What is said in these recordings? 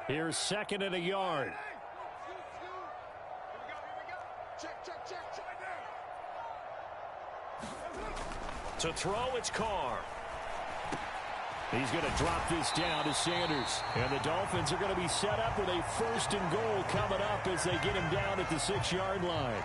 Here's second and a yard. To throw, it's Carr. He's going to drop this down to Sanders. And the Dolphins are going to be set up with a 1st and goal coming up as they get him down at the 6-yard line.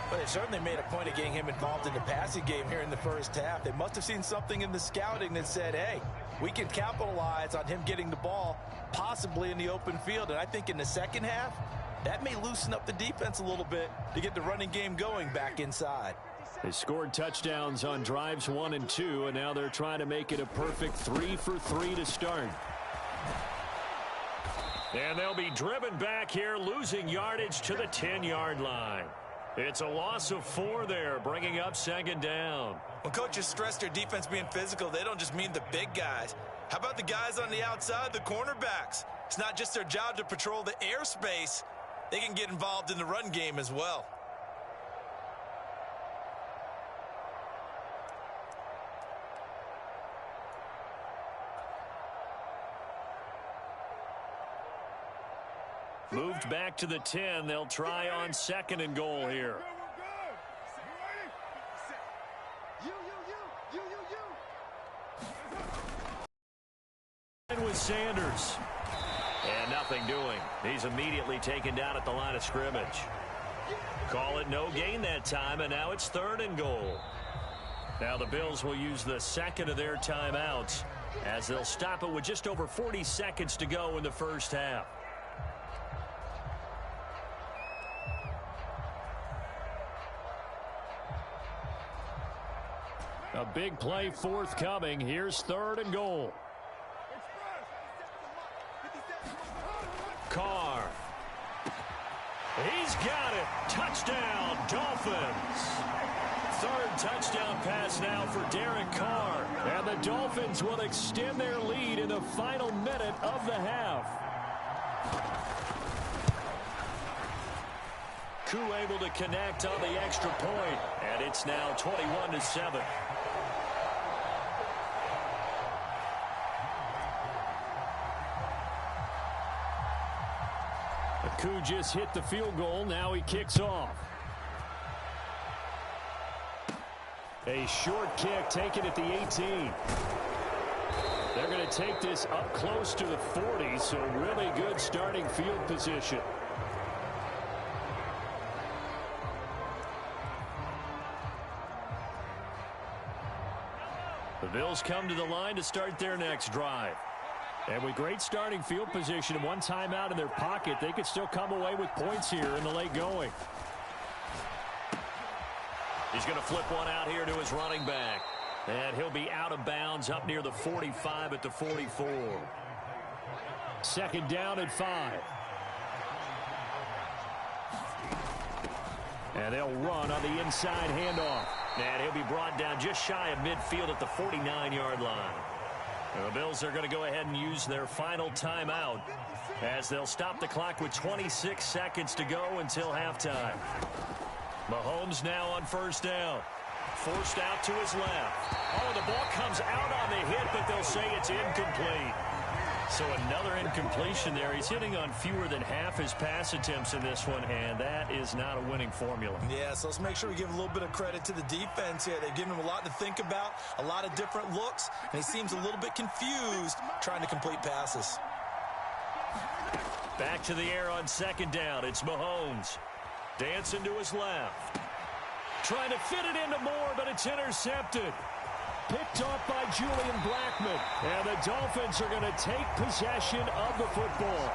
Well, they certainly made a point of getting him involved in the passing game here in the first half. They must have seen something in the scouting that said, hey, we can capitalize on him getting the ball possibly in the open field. And I think in the second half, that may loosen up the defense a little bit to get the running game going back inside. They scored touchdowns on drives 1 and 2, and now they're trying to make it a perfect 3 for 3 to start. And they'll be driven back here, losing yardage to the 10-yard line. It's a loss of 4 there, bringing up 2nd down. When coaches stress their defense being physical, they don't just mean the big guys. How about the guys on the outside, the cornerbacks? It's not just their job to patrol the airspace. They can get involved in the run game as well. Moved back to the 10. They'll try on 2nd and goal here. And with Sanders. And nothing doing. He's immediately taken down at the line of scrimmage. Call it no gain that time, and now it's 3rd and goal. Now the Bills will use the 2nd of their timeouts as they'll stop it with just over 40 seconds to go in the first half. A big play forthcoming. Here's 3rd and goal. Carr. He's got it. Touchdown, Dolphins. 3rd touchdown pass now for Derek Carr. And the Dolphins will extend their lead in the final minute of the half. Koo able to connect on the extra point, and it's now 21-7. Koo just hit the field goal. Now he kicks off. A short kick taken at the 18. They're going to take this up close to the 40, so really good starting field position. The Bills come to the line to start their next drive. And with great starting field position and one timeout in their pocket, they could still come away with points here in the late going. He's going to flip one out here to his running back. And he'll be out of bounds up near the 45 at the 44. 2nd down and 5. And they'll run on the inside handoff. And he'll be brought down just shy of midfield at the 49-yard line. The Bills are going to go ahead and use their final timeout as they'll stop the clock with 26 seconds to go until halftime. Mahomes now on 1st down. Forced out to his left. Oh, the ball comes out on the hit, but they'll say it's incomplete. So another incompletion there. He's hitting on fewer than half his pass attempts in this one, and that is not a winning formula. Yeah, so let's make sure we give a little bit of credit to the defense here. They've given him a lot to think about, a lot of different looks, and he seems a little bit confused trying to complete passes. Back to the air on 2nd down. It's Mahomes. Dancing to his left. Trying to fit it into Moore, but it's intercepted. Picked off by Julian Blackmon. And the Dolphins are going to take possession of the football.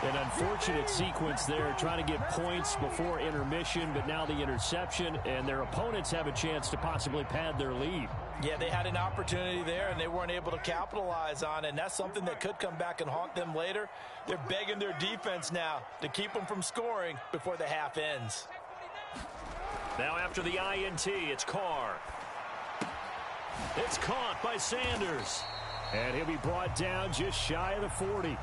An unfortunate sequence there, trying to get points before intermission, but now the interception, and their opponents have a chance to possibly pad their lead. Yeah, they had an opportunity there, and they weren't able to capitalize on it, and that's something that could come back and haunt them later. They're begging their defense now to keep them from scoring before the half ends. Now after the INT, it's Carr. It's caught by Sanders. And he'll be brought down just shy of the 40.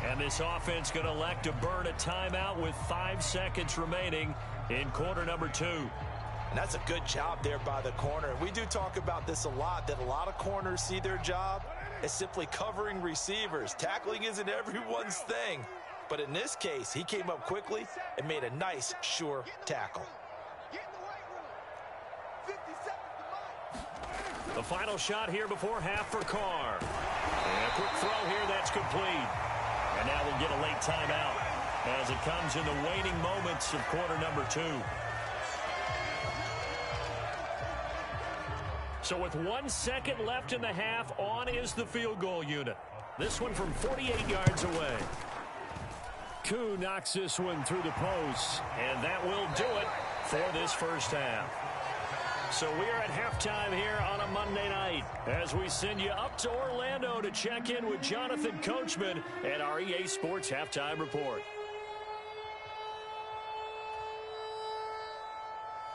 And this offense going to elect to burn a timeout with 5 seconds remaining in quarter number 2. And that's a good job there by the corner. We do talk about this a lot, that a lot of corners see their job is simply covering receivers. Tackling isn't everyone's thing. But in this case, he came up quickly and made a nice, sure tackle. The final shot here before half for Carr. And a quick throw here, that's complete. And now we'll get a late timeout as it comes in the waning moments of quarter number 2. So with 1 second left in the half, on is the field goal unit. This one from 48 yards away. Koo knocks this one through the post, and that will do it for this first half. So we are at halftime here on a Monday night as we send you up to Orlando to check in with Jonathan Coachman at our EA Sports Halftime Report.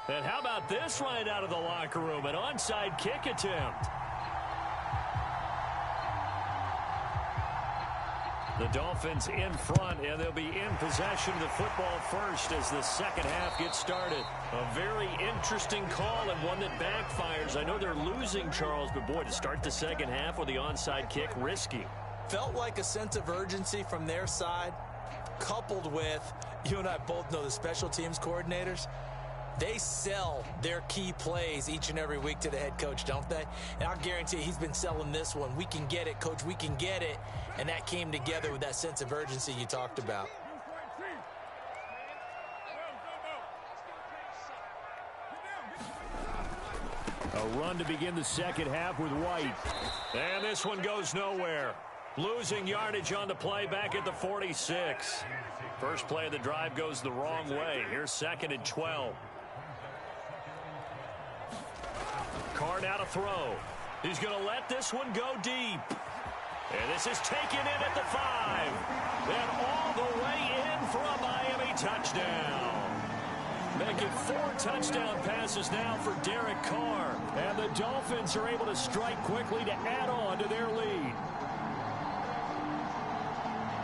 And how about this right out of the locker room, an onside kick attempt. The Dolphins in front, and they'll be in possession of the football first as the second half gets started. A very interesting call and one that backfires. I know they're losing, Charles, but boy, to start the second half with the onside kick, risky. Felt like a sense of urgency from their side, coupled with, you and I both know the special teams coordinators. They sell their key plays each and every week to the head coach, don't they? And I'll guarantee you he's been selling this one. We can get it, coach, we can get it. And that came together with that sense of urgency you talked about. A run to begin the second half with White. And this one goes nowhere. Losing yardage on the play back at the 46. First play of the drive goes the wrong way. Here's 2nd and 12. Carr now to throw. He's going to let this one go deep. And this is taken in at the 5. And all the way in for a Miami touchdown. Making 4 touchdown passes now for Derek Carr. And the Dolphins are able to strike quickly to add on to their lead.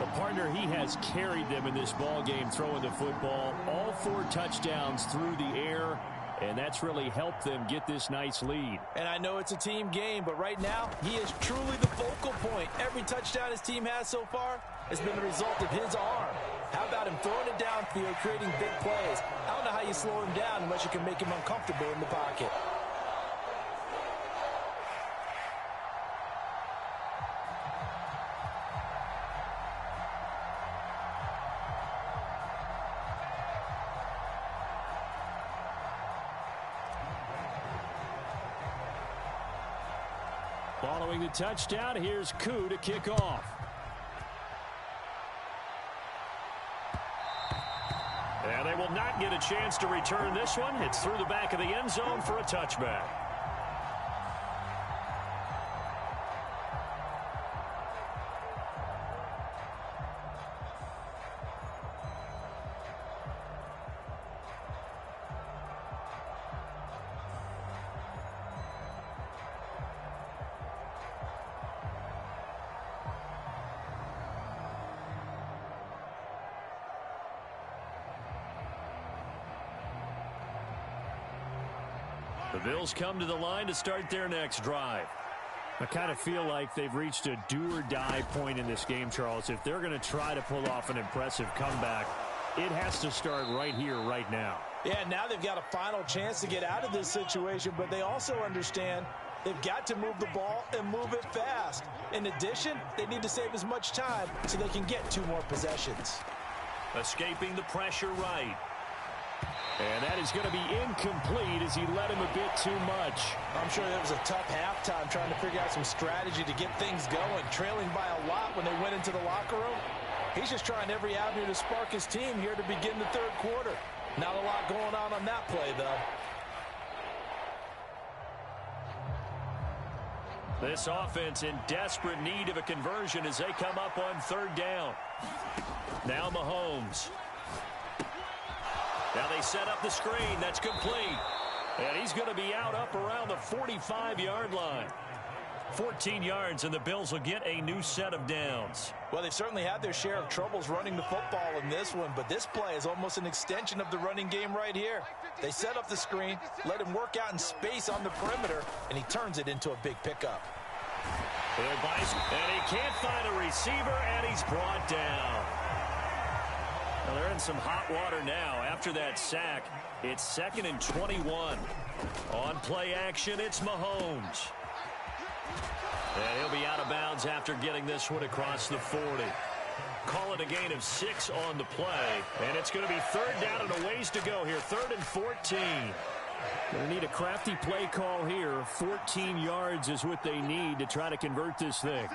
The partner, he has carried them in this ball game throwing the football. All 4 touchdowns through the air. And that's really helped them get this nice lead. And I know it's a team game, but right now, he is truly the focal point. Every touchdown his team has so far has been the result of his arm. How about him throwing it downfield, creating big plays? I don't know how you slow him down unless you can make him uncomfortable in the pocket. Following the touchdown, here's Koo to kick off. And they will not get a chance to return this one. It's through the back of the end zone for a touchback. The Bills come to the line to start their next drive. I kind of feel like they've reached a do-or-die point in this game, Charles. If they're going to try to pull off an impressive comeback, it has to start right here, right now. Yeah, now they've got a final chance to get out of this situation, but they also understand they've got to move the ball and move it fast. In addition, they need to save as much time so they can get 2 more possessions. Escaping the pressure right. And that is going to be incomplete as he let him a bit too much. I'm sure that was a tough halftime trying to figure out some strategy to get things going. Trailing by a lot when they went into the locker room. He's just trying every avenue to spark his team here to begin the 3rd quarter. Not a lot going on that play, though. This offense in desperate need of a conversion as they come up on 3rd down. Now Mahomes. Now they set up the screen. That's complete. And he's going to be out up around the 45-yard line. 14 yards, and the Bills will get a new set of downs. Well, they've certainly had their share of troubles running the football in this one, but this play is almost an extension of the running game right here. They set up the screen, let him work out in space on the perimeter, and he turns it into a big pickup. And he can't find a receiver, and he's brought down. Well, they're in some hot water now. After that sack, it's 2nd and 21. On play action, it's Mahomes. And he'll be out of bounds after getting this one across the 40. Call it a gain of 6 on the play. And it's going to be 3rd down and a ways to go here. 3rd and 14. They need a crafty play call here. 14 yards is what they need to try to convert this thing.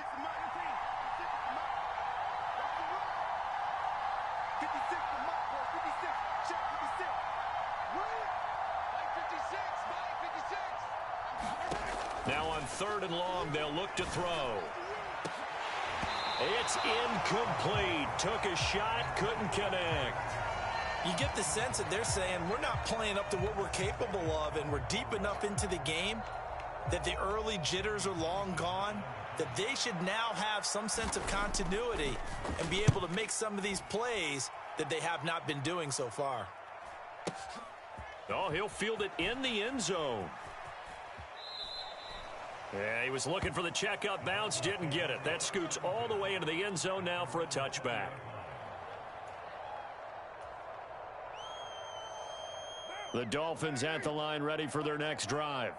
Now on 3rd and long, they'll look to throw. It's incomplete. Took a shot, couldn't connect. You get the sense that they're saying we're not playing up to what we're capable of, and we're deep enough into the game that the early jitters are long gone, that they should now have some sense of continuity and be able to make some of these plays that they have not been doing so far. Oh, he'll field it in the end zone. Yeah, he was looking for the checkup bounce, didn't get it. That scoots all the way into the end zone now for a touchback. The Dolphins at the line, ready for their next drive.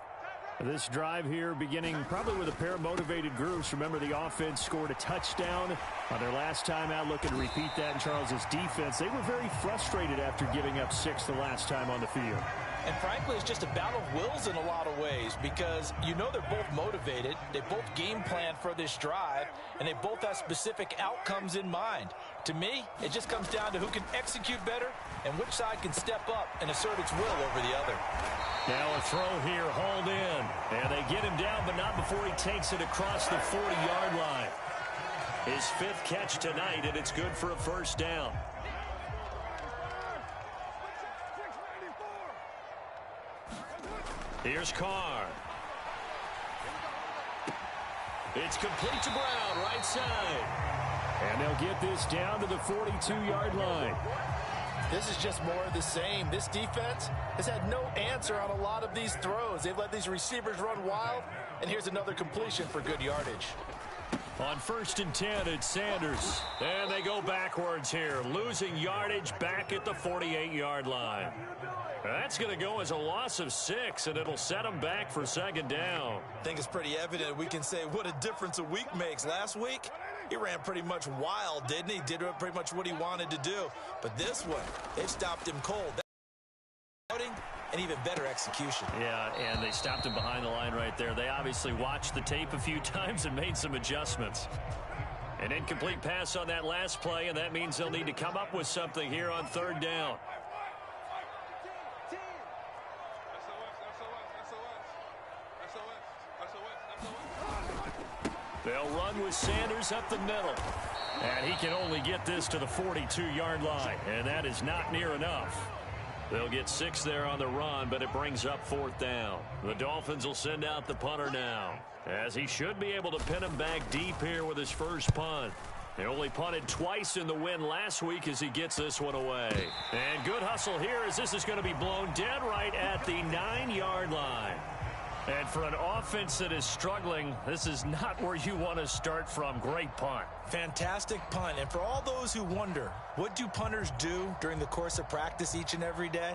This drive here beginning probably with a pair of motivated groups. Remember, the offense scored a touchdown on their last time out. Looking to repeat that in Charles's defense. They were very frustrated after giving up 6 the last time on the field. And frankly, it's just a battle of wills in a lot of ways, because you know they're both motivated, they both game plan for this drive, and they both have specific outcomes in mind. To me, it just comes down to who can execute better and which side can step up and assert its will over the other. Now a throw here, hauled in, and they get him down, but not before he takes it across the 40-yard line. His 5th catch tonight, and it's good for a 1st down. Here's Carr. It's complete to Brown, right side. And they'll get this down to the 42-yard line. This is just more of the same. This defense has had no answer on a lot of these throws. They've let these receivers run wild, and here's another completion for good yardage. On 1st and 10, it's Sanders. And they go backwards here, losing yardage back at the 48-yard line. That's going to go as a loss of 6, and it'll set them back for 2nd down. I think it's pretty evident. We can say what a difference a week makes. Last week, he ran pretty much wild, didn't he? Did pretty much what he wanted to do. But this one, they've stopped him cold. And even better execution. Yeah, and they stopped him behind the line right there. They obviously watched the tape a few times and made some adjustments. An incomplete pass on that last play, and that means they'll need to come up with something here on 3rd down. They'll run with Sanders up the middle. And he can only get this to the 42-yard line, and that is not near enough. They'll get 6 there on the run, but it brings up 4th down. The Dolphins will send out the punter now, as he should be able to pin him back deep here with his first punt. He only punted twice in the win last week as he gets this one away. And good hustle here as this is going to be blown dead right at the 9-yard line. And for an offense that is struggling, this is not where you want to start from. Great punt. Fantastic punt. And for all those who wonder, what do punters do during the course of practice each and every day?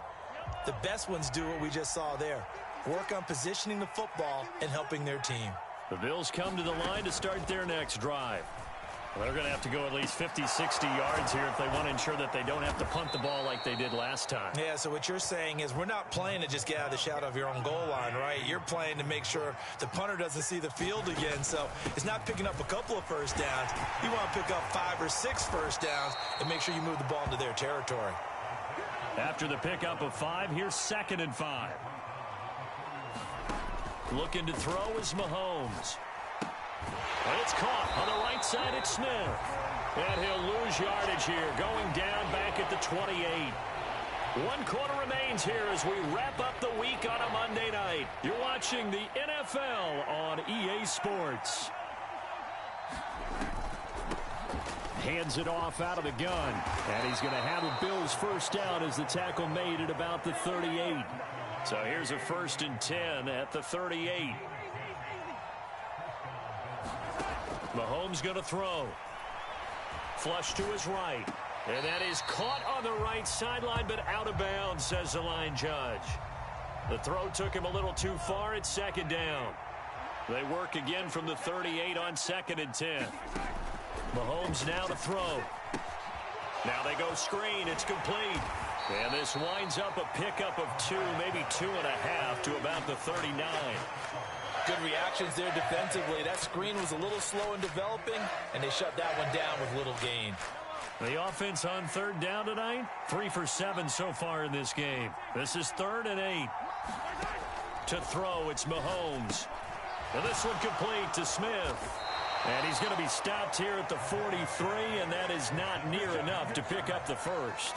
The best ones do what we just saw there. Work on positioning the football and helping their team. The Bills come to the line to start their next drive. Well, they're going to have to go at least 50, 60 yards here if they want to ensure that they don't have to punt the ball like they did last time. Yeah, so what you're saying is we're not playing to just get out of the shadow of your own goal line, right? You're playing to make sure the punter doesn't see the field again. So it's not picking up a couple of first downs. You want to pick up 5 or 6 first downs and make sure you move the ball into their territory. After the pickup of 5, here's 2nd and 5. Looking to throw is Mahomes. And it's caught on the right side at Smith. And he'll lose yardage here, going down back at the 28. 1 quarter remains here as we wrap up the week on a Monday night. You're watching the NFL on EA Sports. Hands it off out of the gun. And he's going to have a Bills first down as the tackle made at about the 38. So here's a 1st and 10 at the 38. Mahomes going to throw. Flush to his right. And that is caught on the right sideline, but out of bounds, says the line judge. The throw took him a little too far. It's second down. They work again from the 38 on 2nd and 10. Mahomes now to throw. Now they go screen. It's complete. And this winds up a pickup of 2, maybe 2.5 to about the 39. Good reactions there defensively. That screen was a little slow in developing, and they shut that one down with little gain. The offense on 3rd down tonight, 3 for 7 so far in this game. This is 3rd and 8. To throw, it's Mahomes. And this one complete to Smith. And he's going to be stopped here at the 43, and that is not near enough to pick up the first.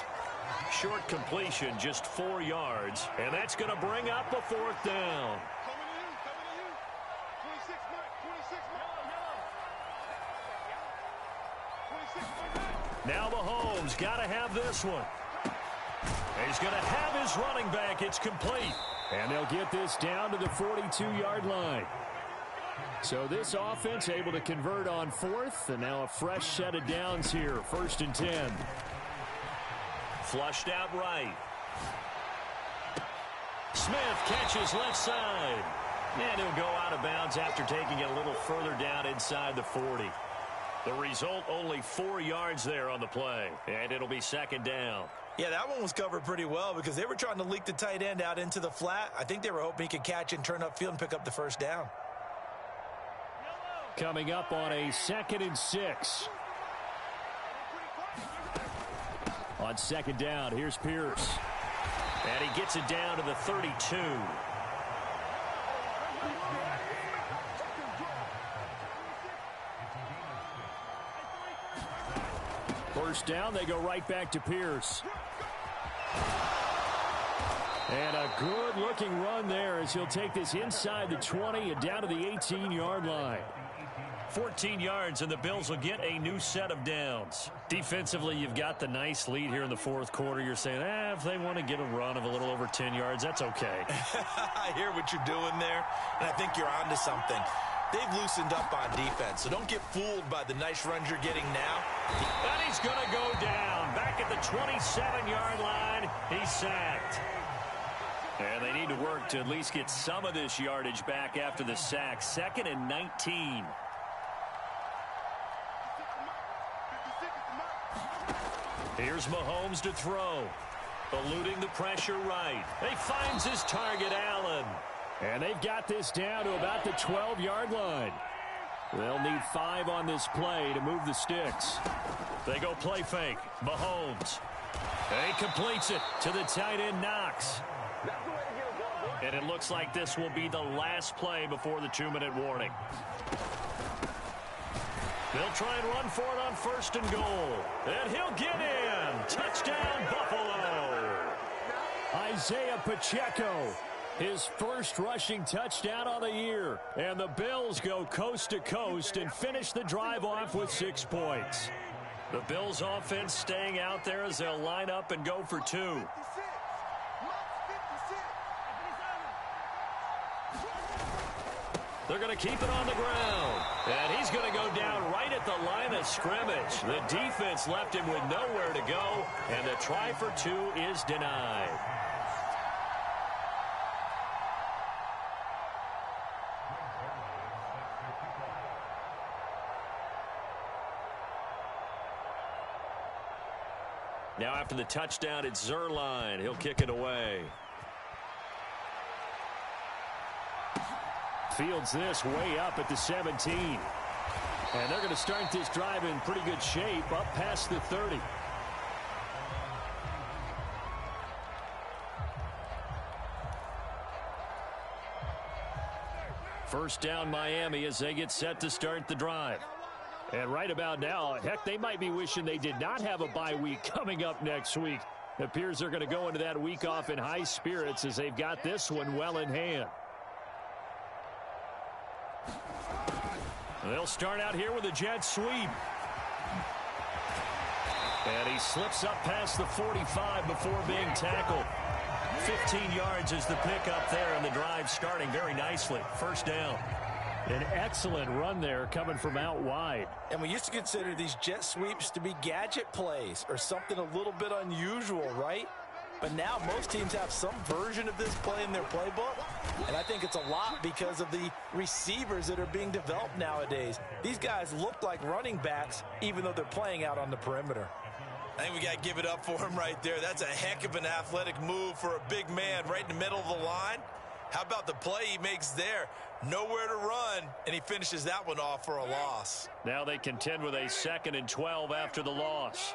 Short completion, just 4 yards, and that's going to bring up a 4th down. Now Mahomes got to have this one. He's going to have his running back. It's complete. And they'll get this down to the 42-yard line. So this offense able to convert on 4th, and now a fresh set of downs here, 1st and 10. Flushed out right. Smith catches left side. And he'll go out of bounds after taking it a little further down inside the 40. The result, only 4 yards there on the play. And it'll be 2nd down. Yeah, that one was covered pretty well because they were trying to leak the tight end out into the flat. I think they were hoping he could catch and turn upfield and pick up the 1st down. Coming up on a 2nd and 6. On 2nd down, here's Pierce. And he gets it down to the 32. First down, they go right back to Pierce. And a good-looking run there as he'll take this inside the 20 and down to the 18-yard line. 14 yards, and the Bills will get a new set of downs. Defensively, you've got the nice lead here in the 4th quarter. You're saying, if they want to get a run of a little over 10 yards, that's okay. I hear what you're doing there, and I think you're onto something. They've loosened up on defense, so don't get fooled by the nice runs you're getting now. And he's going to go down. Back at the 27-yard line, he's sacked. And they need to work to at least get some of this yardage back after the sack. 2nd and 19. Here's Mahomes to throw. Eluding the pressure right. He finds his target, Allen. And they've got this down to about the 12-yard line. They'll need 5 on this play to move the sticks. They go play fake. Mahomes. And he completes it to the tight end, Knox. And it looks like this will be the last play before the 2-minute warning. They'll try and run for it on 1st and goal. And he'll get in. Touchdown, Buffalo. Isaiah Pacheco, his first rushing touchdown of the year. And the Bills go coast to coast and finish the drive off with 6 points. The Bills offense staying out there as they'll line up and go for 2. They're going to keep it on the ground. And he's going to go down right at the line of scrimmage. The defense left him with nowhere to go. And the try for 2 is denied. Now after the touchdown, it's Zerline. He'll kick it away. Fields this way up at the 17. And they're going to start this drive in pretty good shape up past the 30. First down Miami as they get set to start the drive. And right about now, heck, they might be wishing they did not have a bye week coming up next week. It appears they're going to go into that week off in high spirits as they've got this one well in hand. They'll start out here with a jet sweep. And he slips up past the 45 before being tackled. 15 yards is the pickup there, and the drive starting very nicely. First down. An excellent run there coming from out wide. And we used to consider these jet sweeps to be gadget plays or something a little bit unusual, right? But now most teams have some version of this play in their playbook. And I think it's a lot because of the receivers that are being developed nowadays. These guys look like running backs even though they're playing out on the perimeter. I think we got to give it up for him right there. That's a heck of an athletic move for a big man right in the middle of the line. How about the play he makes there? Nowhere to run, and he finishes that one off for a loss. Now they contend with a 2nd and 12 after the loss.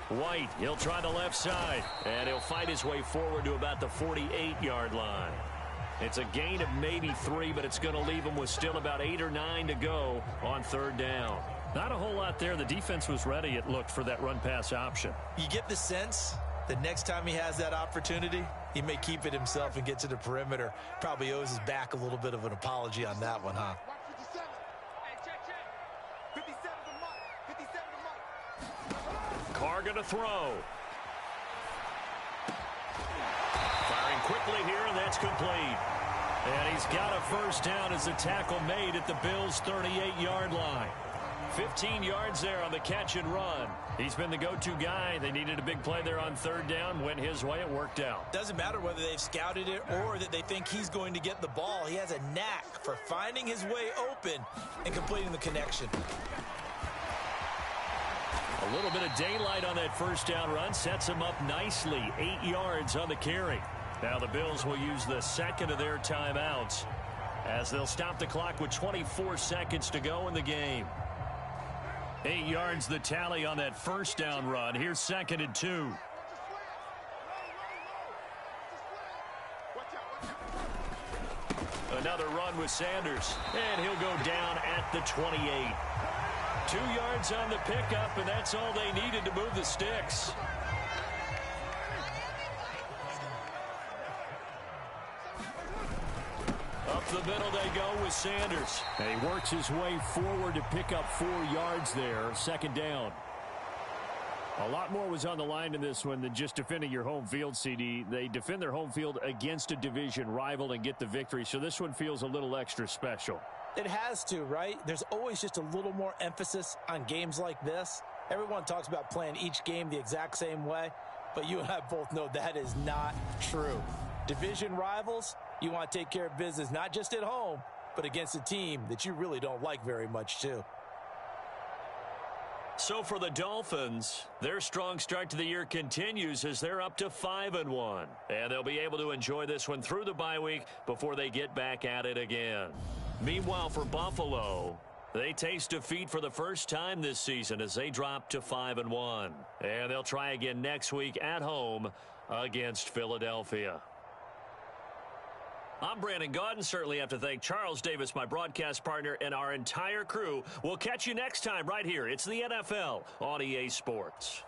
White, he'll try the left side, and he'll fight his way forward to about the 48-yard line. It's a gain of maybe 3, but it's going to leave him with still about 8 or 9 to go on 3rd down. Not a whole lot there. The defense was ready, it looked, for that run-pass option. You get the sense that next time he has that opportunity, he may keep it himself and get to the perimeter. Probably owes his back a little bit of an apology on that one, huh? Carr going to throw. Firing quickly here, and that's complete. And he's got a 1st down as the tackle made at the Bills' 38-yard line. 15 yards there on the catch and run. He's been the go-to guy. They needed a big play there on 3rd down. Went his way. It worked out. Doesn't matter whether they've scouted it or that they think he's going to get the ball. He has a knack for finding his way open and completing the connection. A little bit of daylight on that 1st down run. Sets him up nicely. 8 yards on the carry. Now the Bills will use the 2nd of their timeouts as they'll stop the clock with 24 seconds to go in the game. 8 yards the tally on that 1st down run. Here's 2nd and 2. Another run with Sanders, and he'll go down at the 28. 2 yards on the pickup, and that's all they needed to move the sticks. Up the middle they go with Sanders. And he works his way forward to pick up 4 yards there. 2nd down. A lot more was on the line in this one than just defending your home field, CD. They defend their home field against a division rival and get the victory. So this one feels a little extra special. It has to, right? There's always just a little more emphasis on games like this. Everyone talks about playing each game the exact same way, but you and I both know that is not true. Division rivals, you want to take care of business not just at home, but against a team that you really don't like very much too. So for the Dolphins, their strong start to the year continues as they're up to 5-1. And they'll be able to enjoy this one through the bye week before they get back at it again. Meanwhile, for Buffalo, they taste defeat for the first time this season as they drop to 5-1. And they'll try again next week at home against Philadelphia. I'm Brandon Gaudin. Certainly have to thank Charles Davis, my broadcast partner, and our entire crew. We'll catch you next time right here. It's the NFL on EA Sports.